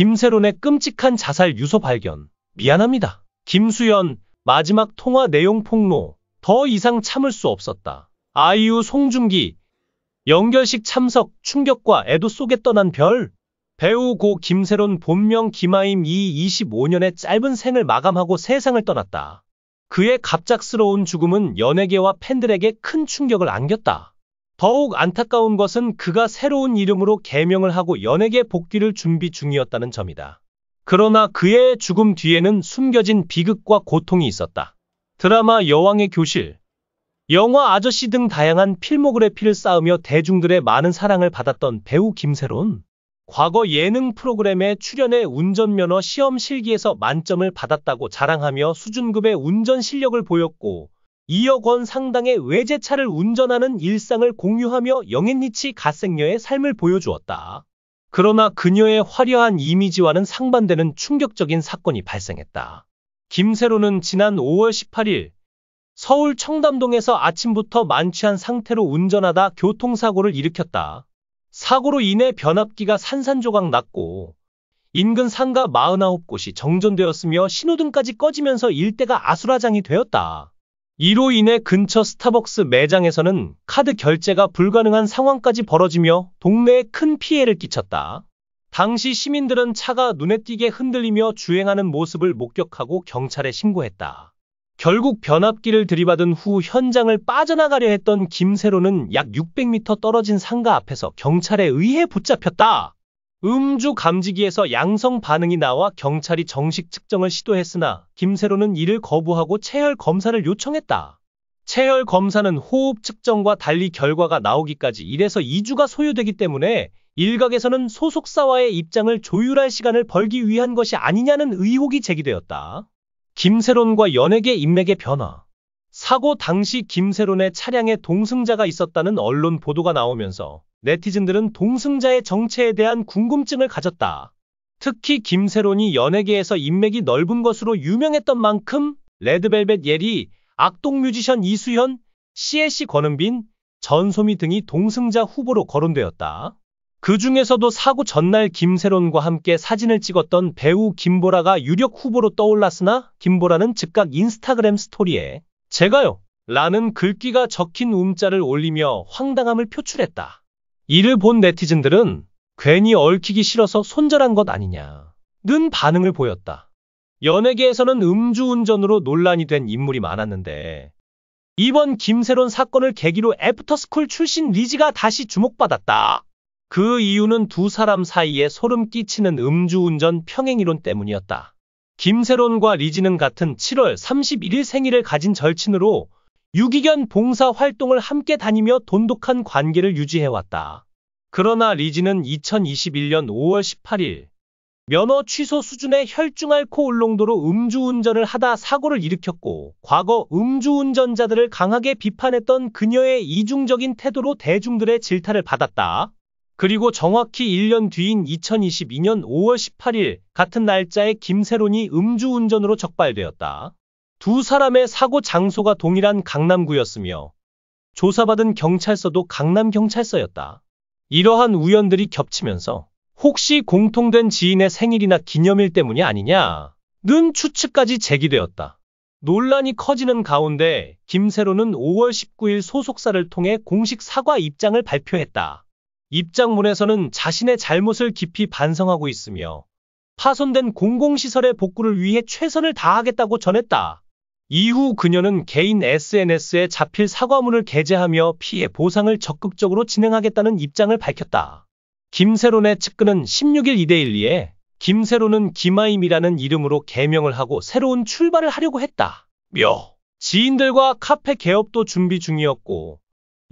김세론의 끔찍한 자살 유서 발견. 미안합니다. 김수연, 마지막 통화 내용 폭로. 더 이상 참을 수 없었다. 아이유 송중기. 연결식 참석, 충격과 애도 속에 떠난 별. 배우 고 김세론 본명 김아임 이 25년의 짧은 생을 마감하고 세상을 떠났다. 그의 갑작스러운 죽음은 연예계와 팬들에게 큰 충격을 안겼다. 더욱 안타까운 것은 그가 새로운 이름으로 개명을 하고 연예계 복귀를 준비 중이었다는 점이다. 그러나 그의 죽음 뒤에는 숨겨진 비극과 고통이 있었다. 드라마 여왕의 교실, 영화 아저씨 등 다양한 필모그래피를 쌓으며 대중들의 많은 사랑을 받았던 배우 김세론. 과거 예능 프로그램에 출연해 운전면허 시험 실기에서 만점을 받았다고 자랑하며 수준급의 운전 실력을 보였고 2억 원 상당의 외제차를 운전하는 일상을 공유하며 영앤리치 갓생녀의 삶을 보여주었다. 그러나 그녀의 화려한 이미지와는 상반되는 충격적인 사건이 발생했다. 김세론은 지난 5월 18일 서울 청담동에서 아침부터 만취한 상태로 운전하다 교통사고를 일으켰다. 사고로 인해 변압기가 산산조각 났고 인근 상가 49곳이 정전되었으며 신호등까지 꺼지면서 일대가 아수라장이 되었다. 이로 인해 근처 스타벅스 매장에서는 카드 결제가 불가능한 상황까지 벌어지며 동네에 큰 피해를 끼쳤다. 당시 시민들은 차가 눈에 띄게 흔들리며 주행하는 모습을 목격하고 경찰에 신고했다. 결국 변압기를 들이받은 후 현장을 빠져나가려 했던 김세론은 약 600m 떨어진 상가 앞에서 경찰에 의해 붙잡혔다. 음주 감지기에서 양성 반응이 나와 경찰이 정식 측정을 시도했으나 김세론은 이를 거부하고 체열 검사를 요청했다. 체열 검사는 호흡 측정과 달리 결과가 나오기까지 1에서 2주가 소요되기 때문에 일각에서는 소속사와의 입장을 조율할 시간을 벌기 위한 것이 아니냐는 의혹이 제기되었다. 김세론과 연예계 인맥의 변화. 사고 당시 김세론의 차량에 동승자가 있었다는 언론 보도가 나오면서 네티즌들은 동승자의 정체에 대한 궁금증을 가졌다. 특히 김세론이 연예계에서 인맥이 넓은 것으로 유명했던 만큼 레드벨벳 예리, 악동 뮤지션 이수현, CLC 권은빈, 전소미 등이 동승자 후보로 거론되었다. 그 중에서도 사고 전날 김세론과 함께 사진을 찍었던 배우 김보라가 유력 후보로 떠올랐으나 김보라는 즉각 인스타그램 스토리에 제가요! 라는 글귀가 적힌 움짤을 올리며 황당함을 표출했다. 이를 본 네티즌들은 괜히 얽히기 싫어서 손절한 것 아니냐는 반응을 보였다. 연예계에서는 음주운전으로 논란이 된 인물이 많았는데 이번 김세론 사건을 계기로 애프터스쿨 출신 리지가 다시 주목받았다. 그 이유는 두 사람 사이에 소름 끼치는 음주운전 평행이론 때문이었다. 김세론과 리지는 같은 7월 31일 생일을 가진 절친으로 유기견 봉사 활동을 함께 다니며 돈독한 관계를 유지해왔다. 그러나 리지는 2021년 5월 18일 면허 취소 수준의 혈중 알코올 농도로 음주운전을 하다 사고를 일으켰고 과거 음주운전자들을 강하게 비판했던 그녀의 이중적인 태도로 대중들의 질타를 받았다. 그리고 정확히 1년 뒤인 2022년 5월 18일 같은 날짜에 김세론이 음주운전으로 적발되었다. 두 사람의 사고 장소가 동일한 강남구였으며 조사받은 경찰서도 강남경찰서였다. 이러한 우연들이 겹치면서 혹시 공통된 지인의 생일이나 기념일 때문이 아니냐는 추측까지 제기되었다. 논란이 커지는 가운데 김세론은 5월 19일 소속사를 통해 공식 사과 입장을 발표했다. 입장문에서는 자신의 잘못을 깊이 반성하고 있으며 파손된 공공시설의 복구를 위해 최선을 다하겠다고 전했다. 이후 그녀는 개인 SNS에 자필 사과문을 게재하며 피해 보상을 적극적으로 진행하겠다는 입장을 밝혔다. 김세론의 측근은 16일 이데일리에 김세론은 김아임이라는 이름으로 개명을 하고 새로운 출발을 하려고 했다. 지인들과 카페 개업도 준비 중이었고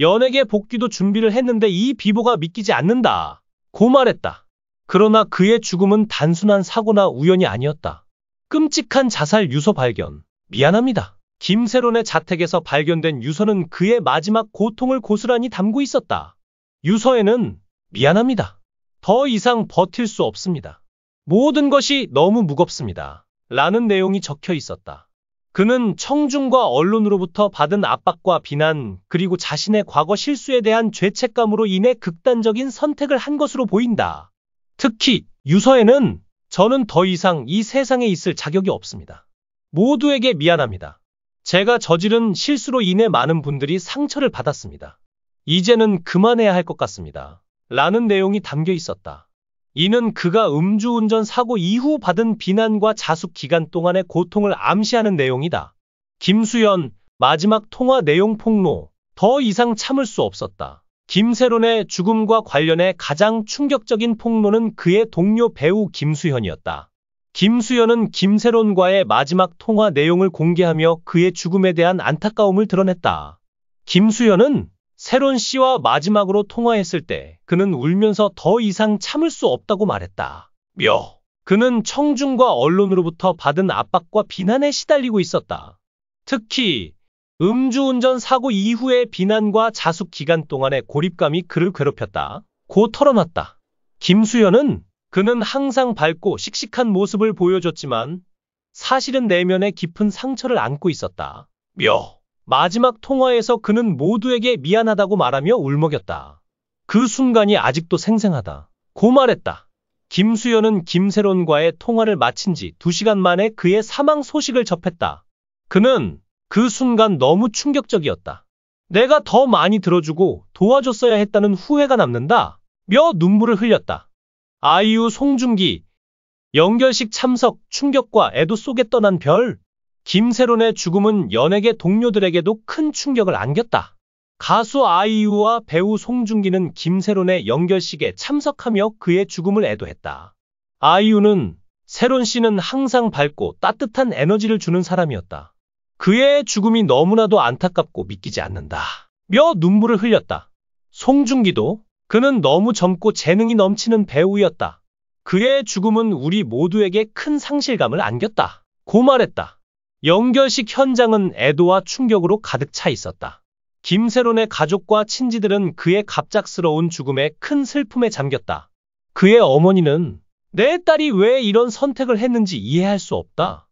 연예계 복귀도 준비를 했는데 이 비보가 믿기지 않는다. 고 말했다. 그러나 그의 죽음은 단순한 사고나 우연이 아니었다. 끔찍한 자살 유서 발견. 미안합니다. 김세론의 자택에서 발견된 유서는 그의 마지막 고통을 고스란히 담고 있었다. 유서에는 미안합니다. 더 이상 버틸 수 없습니다. 모든 것이 너무 무겁습니다. 라는 내용이 적혀 있었다. 그는 청중과 언론으로부터 받은 압박과 비난, 그리고 자신의 과거 실수에 대한 죄책감으로 인해 극단적인 선택을 한 것으로 보인다. 특히 유서에는 저는 더 이상 이 세상에 있을 자격이 없습니다. 모두에게 미안합니다. 제가 저지른 실수로 인해 많은 분들이 상처를 받았습니다. 이제는 그만해야 할 것 같습니다. 라는 내용이 담겨 있었다. 이는 그가 음주운전 사고 이후 받은 비난과 자숙 기간 동안의 고통을 암시하는 내용이다. 김수현, 마지막 통화 내용 폭로. 더 이상 참을 수 없었다. 김세론의 죽음과 관련해 가장 충격적인 폭로는 그의 동료 배우 김수현이었다. 김수현은 김세론과의 마지막 통화 내용을 공개하며 그의 죽음에 대한 안타까움을 드러냈다. 김수현은 세론 씨와 마지막으로 통화했을 때 그는 울면서 더 이상 참을 수 없다고 말했다. 그는 청중과 언론으로부터 받은 압박과 비난에 시달리고 있었다. 특히 음주운전 사고 이후의 비난과 자숙 기간 동안의 고립감이 그를 괴롭혔다. 고 털어놨다. 김수현은 그는 항상 밝고 씩씩한 모습을 보여줬지만 사실은 내면에 깊은 상처를 안고 있었다. 마지막 통화에서 그는 모두에게 미안하다고 말하며 울먹였다. 그 순간이 아직도 생생하다. 고 말했다. 김수현은 김세론과의 통화를 마친 지 2시간 만에 그의 사망 소식을 접했다. 그는 그 순간 너무 충격적이었다. 내가 더 많이 들어주고 도와줬어야 했다는 후회가 남는다. 눈물을 흘렸다. 아이유 송중기. 연결식 참석, 충격과 애도 속에 떠난 별. 김세론의 죽음은 연예계 동료들에게도 큰 충격을 안겼다. 가수 아이유와 배우 송중기는 김세론의 연결식에 참석하며 그의 죽음을 애도했다. 아이유는 세론 씨는 항상 밝고 따뜻한 에너지를 주는 사람이었다. 그의 죽음이 너무나도 안타깝고 믿기지 않는다. 눈물을 흘렸다. 송중기도 그는 너무 젊고 재능이 넘치는 배우였다. 그의 죽음은 우리 모두에게 큰 상실감을 안겼다. 고 말했다. 연결식 현장은 애도와 충격으로 가득 차 있었다. 김세론의 가족과 친지들은 그의 갑작스러운 죽음에 큰 슬픔에 잠겼다. 그의 어머니는 내 딸이 왜 이런 선택을 했는지 이해할 수 없다.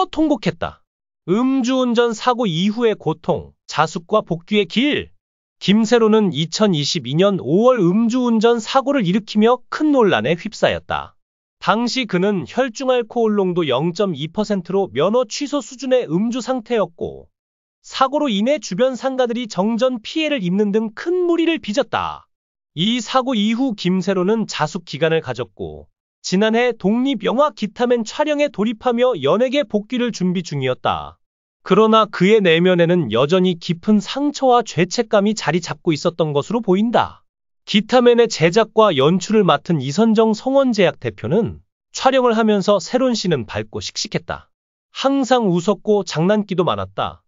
통곡했다. 음주운전 사고 이후의 고통, 자숙과 복귀의 길. 김세론은 2022년 5월 음주운전 사고를 일으키며 큰 논란에 휩싸였다. 당시 그는 혈중 알코올 농도 0.2%로 면허 취소 수준의 음주 상태였고 사고로 인해 주변 상가들이 정전 피해를 입는 등 큰 무리를 빚었다. 이 사고 이후 김세론은 자숙 기간을 가졌고 지난해 독립영화 기타맨 촬영에 돌입하며 연예계 복귀를 준비 중이었다. 그러나 그의 내면에는 여전히 깊은 상처와 죄책감이 자리 잡고 있었던 것으로 보인다. 기타맨의 제작과 연출을 맡은 이선정 성원제약 대표는 촬영을 하면서 세론 씨는 밝고 씩씩했다. 항상 웃었고 장난기도 많았다.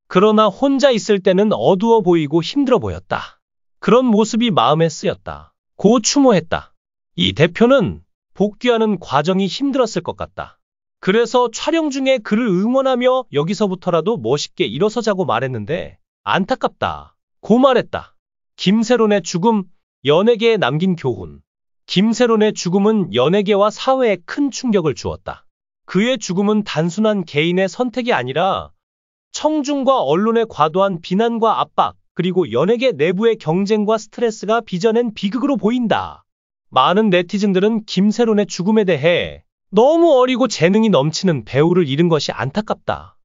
그러나 혼자 있을 때는 어두워 보이고 힘들어 보였다. 그런 모습이 마음에 쓰였다. 고 추모했다. 이 대표는 복귀하는 과정이 힘들었을 것 같다. 그래서 촬영 중에 그를 응원하며 여기서부터라도 멋있게 일어서자고 말했는데 안타깝다. 고 말했다. 김세론의 죽음, 연예계에 남긴 교훈. 김세론의 죽음은 연예계와 사회에 큰 충격을 주었다. 그의 죽음은 단순한 개인의 선택이 아니라 청중과 언론의 과도한 비난과 압박, 그리고 연예계 내부의 경쟁과 스트레스가 빚어낸 비극으로 보인다. 많은 네티즌들은 김세론의 죽음에 대해 너무 어리고 재능이 넘치는 배우를 잃은 것이 안타깝다.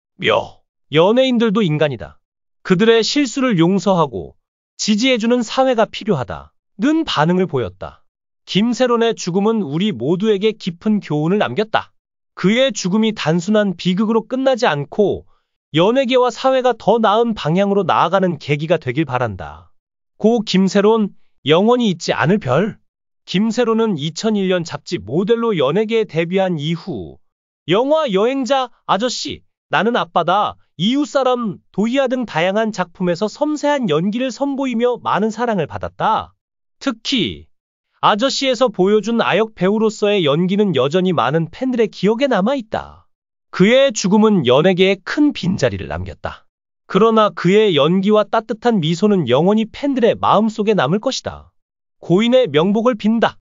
연예인들도 인간이다. 그들의 실수를 용서하고 지지해주는 사회가 필요하다. 는 반응을 보였다. 김세론의 죽음은 우리 모두에게 깊은 교훈을 남겼다. 그의 죽음이 단순한 비극으로 끝나지 않고 연예계와 사회가 더 나은 방향으로 나아가는 계기가 되길 바란다. 고 김세론, 영원히 잊지 않을 별. 김세론은 2001년 잡지 모델로 연예계에 데뷔한 이후 영화 여행자, 아저씨, 나는 아빠다, 이웃사람, 도희아 등 다양한 작품에서 섬세한 연기를 선보이며 많은 사랑을 받았다. 특히 아저씨에서 보여준 아역 배우로서의 연기는 여전히 많은 팬들의 기억에 남아있다. 그의 죽음은 연예계에 큰 빈자리를 남겼다. 그러나 그의 연기와 따뜻한 미소는 영원히 팬들의 마음속에 남을 것이다. 고인의 명복을 빈다.